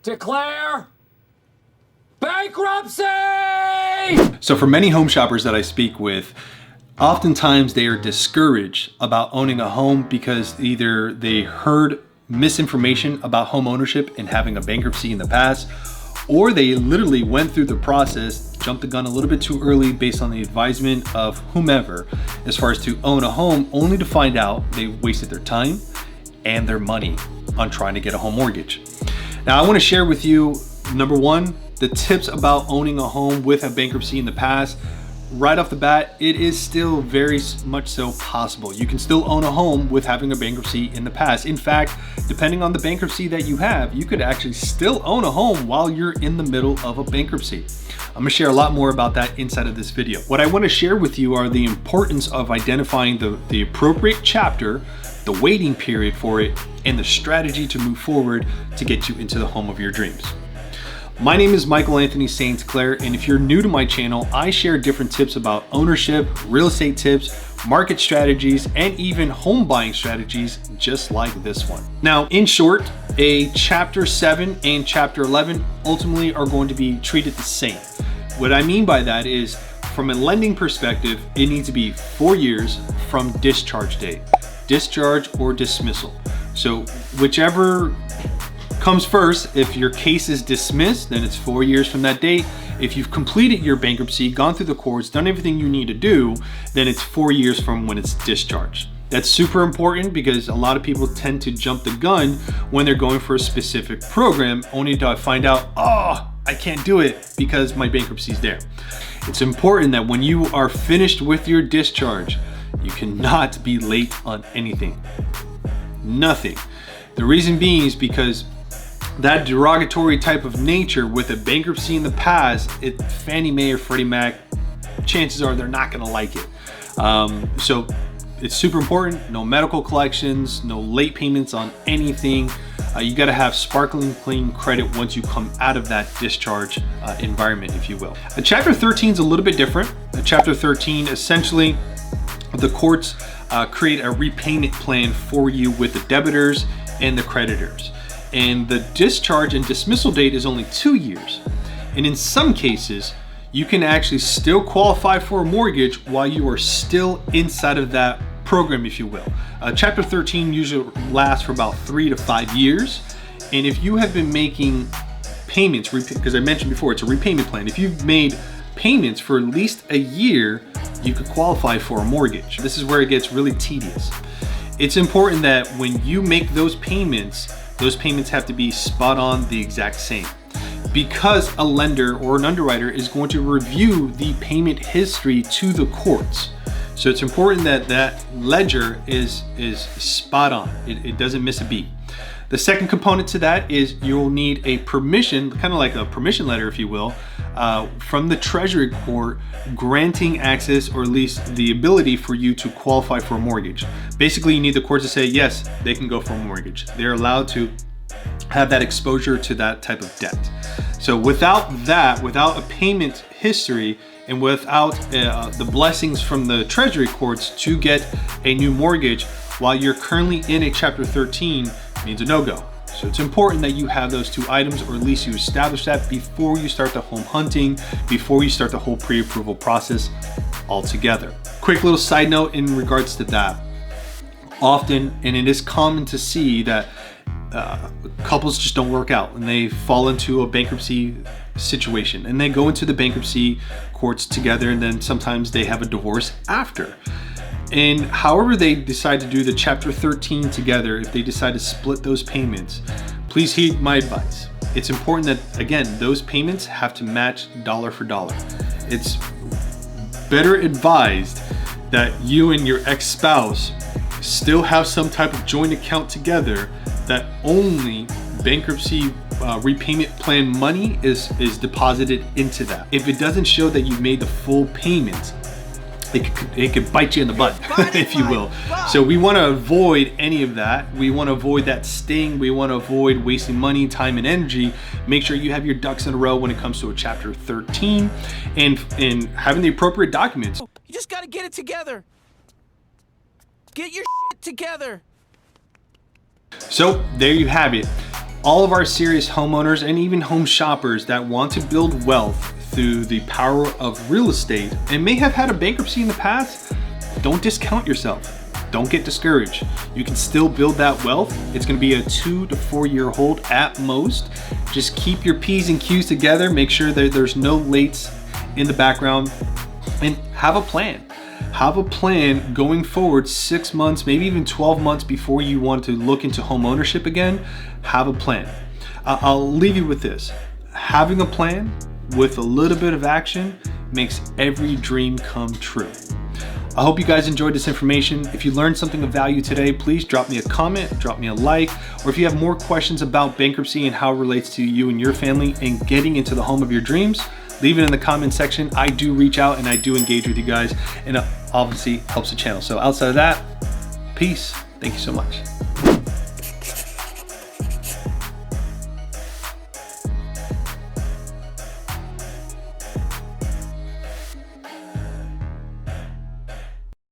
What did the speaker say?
Declare bankruptcy! So for many home shoppers that I speak with, oftentimes they are discouraged about owning a home because either they heard misinformation about home ownership and having a bankruptcy in the past, or they literally went through the process, jumped the gun a little bit too early based on the advisement of whomever as far as to own a home, only to find out they wasted their time and their money on trying to get a home mortgage. Now I want to share with you, number one, the tips about owning a home with a bankruptcy in the past. Right off the bat, it is still very much so possible. You can still own a home with having a bankruptcy in the past. In fact, depending on the bankruptcy that you have, you could actually still own a home while you're in the middle of a bankruptcy. I'm gonna share a lot more about that inside of this video. What I wanna share with you are the importance of identifying the appropriate chapter, the waiting period for it, and the strategy to move forward to get you into the home of your dreams. My name is Michael Anthony St.Claire, and if you're new to my channel, I share different tips about ownership, real estate tips, market strategies, and even home buying strategies just like this one. Now, in short, a Chapter 7 and Chapter 11 ultimately are going to be treated the same. What I mean by that is, from a lending perspective, it needs to be 4 years from discharge date. Discharge or dismissal. So whichever comes first, if your case is dismissed, then it's 4 years from that date. If you've completed your bankruptcy, gone through the courts, done everything you need to do, then it's 4 years from when it's discharged. That's super important because a lot of people tend to jump the gun when they're going for a specific program, only to find out, oh, I can't do it because my bankruptcy is there. It's important that when you are finished with your discharge, you cannot be late on anything. Nothing. The reason being is because that derogatory type of nature with a bankruptcy in the past, Fannie Mae or Freddie Mac, chances are they're not gonna like it. So it's super important, no medical collections, no late payments on anything. You gotta have sparkling clean credit once you come out of that discharge environment, if you will. Chapter 13 is a little bit different. Chapter 13, essentially, the courts create a repayment plan for you with the debitors and the creditors. And the discharge and dismissal date is only 2 years. And in some cases, you can actually still qualify for a mortgage while you are still inside of that program, if you will. Chapter 13 usually lasts for about 3 to 5 years. And if you have been making payments, because I mentioned before, it's a repayment plan. If you've made payments for at least a year, you could qualify for a mortgage. This is where it gets really tedious. It's important that when you make those payments have to be spot on, the exact same, because a lender or an underwriter is going to review the payment history to the courts. So it's important that that ledger is spot on. It doesn't miss a beat. The second component to that is you'll need a permission, kind of like a permission letter, if you will, from the Treasury court granting access, or at least the ability for you to qualify for a mortgage. Basically, you need the court to say, yes, they can go for a mortgage. They're allowed to have that exposure to that type of debt. So without that, without a payment history, and without the blessings from the Treasury courts to get a new mortgage while you're currently in a Chapter 13, means a no-go. So it's important that you have those two items, or at least you establish that before you start the home hunting, before you start the whole pre-approval process altogether. Quick little side note in regards to that. Often, and it is common to see that couples just don't work out and they fall into a bankruptcy situation, and they go into the bankruptcy courts together, and then sometimes they have a divorce after. And however they decide to do the Chapter 13 together, if they decide to split those payments, please heed my advice. It's important that, again, those payments have to match dollar for dollar. It's better advised that you and your ex-spouse still have some type of joint account together, that only bankruptcy repayment plan money is deposited into that. If it doesn't show that you've made the full payments, it could bite you in the butt, if you will. So we want to avoid any of that. We want to avoid that sting. We want to avoid wasting money, time, and energy. Make sure you have your ducks in a row when it comes to a Chapter 13, and having the appropriate documents. You just got to get it together. Get your shit together. So there you have it. all of our serious homeowners and even home shoppers that want to build wealth through the power of real estate and may have had a bankruptcy in the past, don't discount yourself. Don't get discouraged. You can still build that wealth. It's gonna be a 2 to 4 year hold at most. Just keep your P's and Q's together. Make sure that there's no lates in the background, and have a plan. Have a plan going forward 6 months, maybe even 12 months before you want to look into home ownership again. Have a plan. I'll leave you with this. Having a plan with a little bit of action makes every dream come true. I hope you guys enjoyed this information. If you learned something of value today, please drop me a comment, drop me a like, or if you have more questions about bankruptcy and how it relates to you and your family and getting into the home of your dreams, leave it in the comment section. I do reach out and I do engage with you guys, and it obviously helps the channel. So outside of that, peace. Thank you so much.